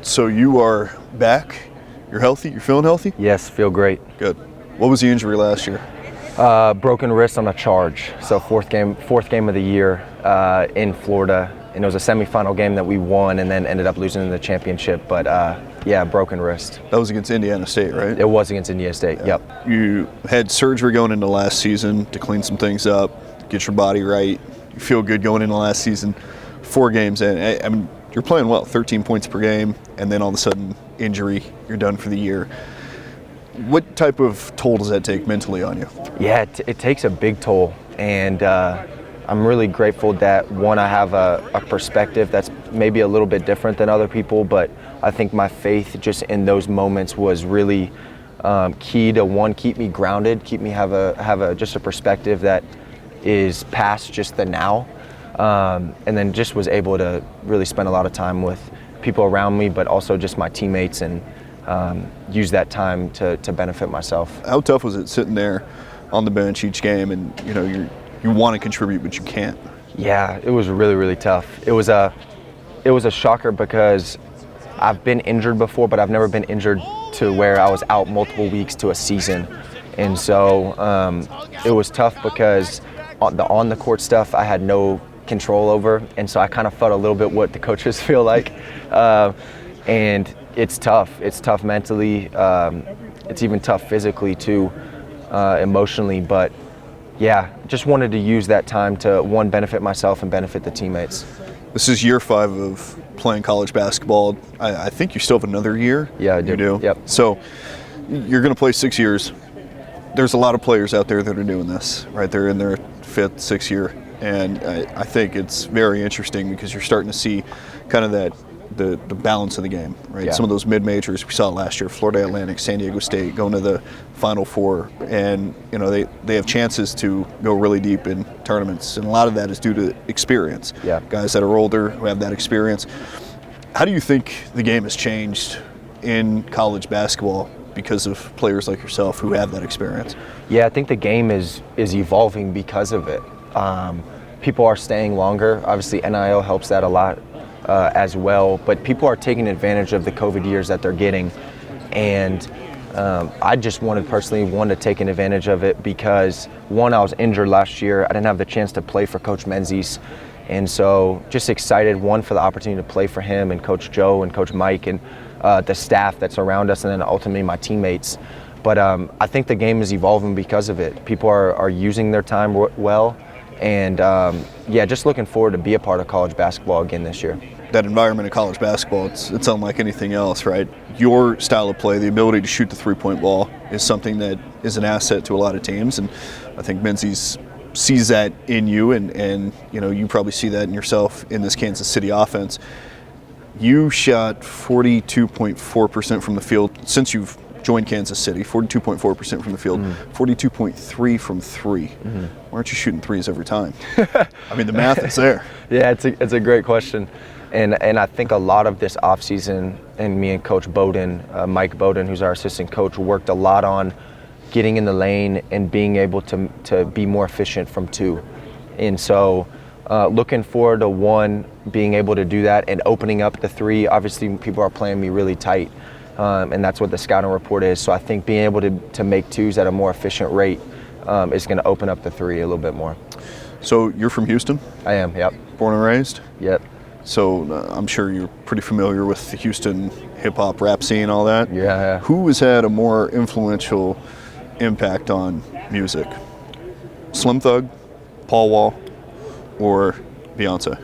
So you are back. You're healthy. You're feeling healthy? Yes, feel great. Good. What was the injury last year? Broken wrist on a charge. So fourth game of the year in Florida, and it was a semifinal game that we won, and then ended up losing in the championship. But broken wrist. That was against Indiana State, right? It was against Indiana State. Yeah. Yep. You had surgery going into last season to clean some things up, get your body right. You feel good going into last season. 4 games in. I mean, you're playing well, 13 points per game, and then all of a sudden, injury, you're done for the year. What type of toll does that take mentally on you? Yeah, it takes a big toll, and I'm really grateful that, one, I have a perspective that's maybe a little bit different than other people, but I think my faith just in those moments was really key to, one, keep me grounded, keep me have just a perspective that is past just the now. And then just was able to really spend a lot of time with people around me, but also just my teammates, and use that time to benefit myself. How tough was it sitting there on the bench each game, and you want to contribute but you can't? Yeah, it was really, really tough. It was a shocker because I've been injured before, but I've never been injured to where I was out multiple weeks to a season, and so it was tough because on the court stuff I had no control over, and so I kind of felt a little bit what the coaches feel like, and it's tough mentally, it's even tough physically too, emotionally, but yeah, just wanted to use that time to, one, benefit myself and benefit the teammates. This is year 5 of playing college basketball. I think you still have another year. Yeah, I do. You do? Yep. So you're going to play 6 years. There's a lot of players out there that are doing this, right? They're in their 5th, 6th year. And I think it's very interesting because you're starting to see kind of the balance of the game, right? Yeah. Some of those mid-majors we saw last year, Florida Atlantic, San Diego State, going to the Final Four, and they have chances to go really deep in tournaments, and a lot of that is due to experience. Yeah. Guys that are older who have that experience. How do you think the game has changed in college basketball because of players like yourself who have that experience? Yeah, I think the game is evolving because of it. People are staying longer. Obviously, NIL helps that a lot as well. But people are taking advantage of the COVID years that they're getting. And I just wanted to take advantage of it because, one, I was injured last year. I didn't have the chance to play for Coach Menzies. And so just excited, one, for the opportunity to play for him and Coach Joe and Coach Mike and the staff that's around us, and then ultimately my teammates. But I think the game is evolving because of it. People are using their time well. And just looking forward to be a part of college basketball again this year. That environment of college basketball, it's unlike anything else, right? Your style of play, the ability to shoot the three-point ball, is something that is an asset to a lot of teams, and I think Menzies sees that in you, and you probably see that in yourself in this Kansas City offense. You shot 42.4% from the field since you've joined Kansas City, 42.4% from the field, 42.3% from 3. Why aren't you shooting threes every time? I mean, the math is there. Yeah, it's a great question. And I think a lot of this offseason, and me and Coach Bowden, Mike Bowden, who's our assistant coach, worked a lot on getting in the lane and being able to be more efficient from 2. And so looking forward to, one, being able to do that and opening up the 3. Obviously, people are playing me really tight. And that's what the scouting report is. So I think being able to make 2s at a more efficient rate is going to open up the 3 a little bit more. So you're from Houston? I am, yep. Born and raised? Yep. So I'm sure you're pretty familiar with the Houston hip-hop rap scene, all that? Yeah. Who has had a more influential impact on music? Slim Thug, Paul Wall, or Beyonce?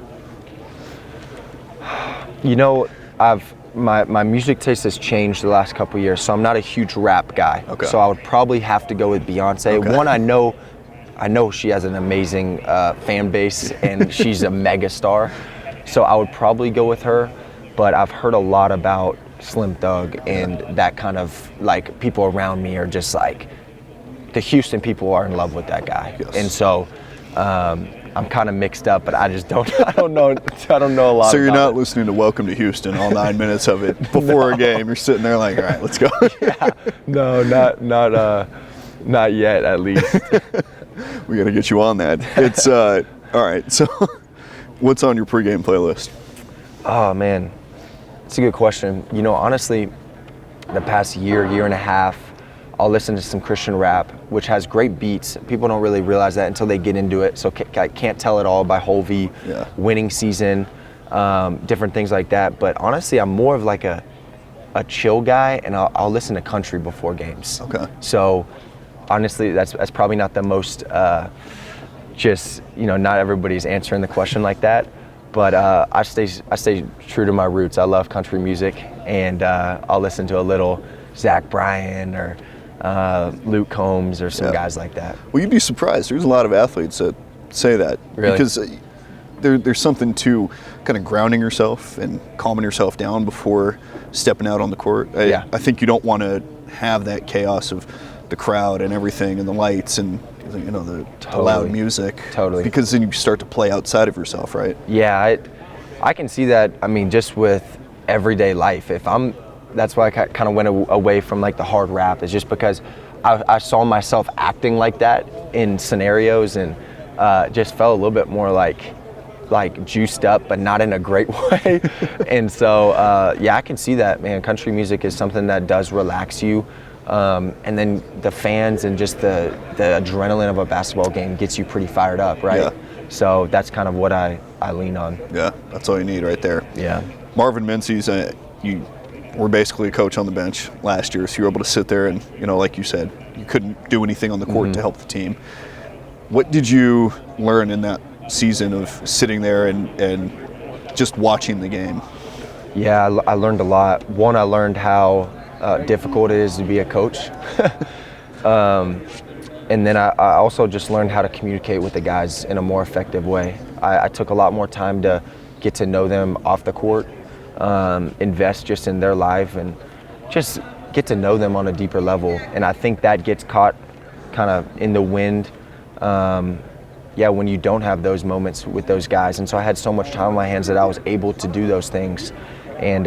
My music taste has changed the last couple of years, so I'm not a huge rap guy. Okay. So I would probably have to go with Beyonce. Okay. One, I know she has an amazing fan base, and she's a mega star. So I would probably go with her, but I've heard a lot about Slim Thug, and that kind of, like, people around me are just like, the Houston people are in love with that guy. Yes. And so I'm kind of mixed up, but I don't know a lot. So you're about not it. Listening to Welcome to Houston, all 9 minutes of it before a game. You're sitting there like, all right, let's go. Yeah. No, not yet, at least. We got to get you on that. It's all right. So, what's on your pregame playlist? Oh man, It's a good question. You know, honestly, the past year and a half, I'll listen to some Christian rap, which has great beats. People don't really realize that until they get into it. So I Can't Tell It All by Holvey, Winning Season, different things like that. But honestly, I'm more of like a chill guy, and I'll listen to country before games. Okay. So honestly, that's probably not the most, not everybody's answering the question like that. But I stay true to my roots. I love country music, and I'll listen to a little Zach Bryan or Luke Combs or some guys like that. Well, you'd be surprised. There's a lot of athletes that say that. Really? Because there's something to kind of grounding yourself and calming yourself down before stepping out on the court. I think you don't want to have that chaos of the crowd and everything and the lights and the loud music. Totally. Because then you start to play outside of yourself, right? Yeah, I can see that. I mean, just with everyday life, that's why I kind of went away from like the hard rap, is just because I saw myself acting like that in scenarios, and just felt a little bit more like juiced up, but not in a great way. And so, I can see that, man. Country music is something that does relax you. And then the fans and just the adrenaline of a basketball game gets you pretty fired up, right? Yeah. So that's kind of what I lean on. Yeah, that's all you need right there. Yeah. Marvin Menzies, you were basically a coach on the bench last year, so you were able to sit there and, like you said, you couldn't do anything on the court to help the team. What did you learn in that season of sitting there and just watching the game? Yeah, I learned a lot. One, I learned how difficult it is to be a coach. And then I also just learned how to communicate with the guys in a more effective way. I took a lot more time to get to know them off the court, invest just in their life, and just get to know them on a deeper level. And I think that gets caught kind of in the wind when you don't have those moments with those guys. And so I had so much time on my hands that I was able to do those things. And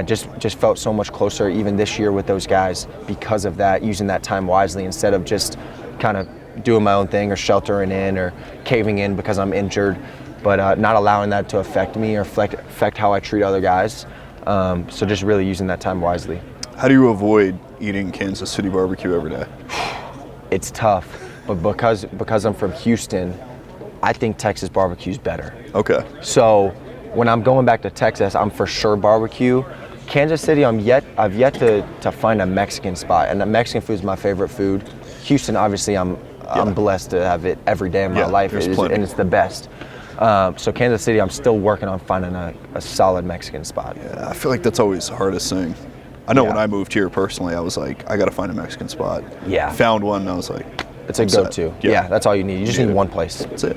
just felt so much closer even this year with those guys because of that, using that time wisely instead of just kind of doing my own thing or sheltering in or caving in because I'm injured, but not allowing that to affect me or affect how I treat other guys. So just really using that time wisely. How do you avoid eating Kansas City barbecue every day? It's tough, but because I'm from Houston, I think Texas barbecue is better. Okay. So when I'm going back to Texas, I'm for sure barbecue. Kansas City, I've yet to find a Mexican spot, and the Mexican food is my favorite food. Houston, obviously, I'm blessed to have it every day of my life, and it's the best. So Kansas City, I'm still working on finding a solid Mexican spot. Yeah, I feel like that's always the hardest thing. I know when I moved here personally, I was like, I got to find a Mexican spot. Yeah. Found one, and I was like, it's a go-to. Yeah, that's all you need. You just need one place. That's it.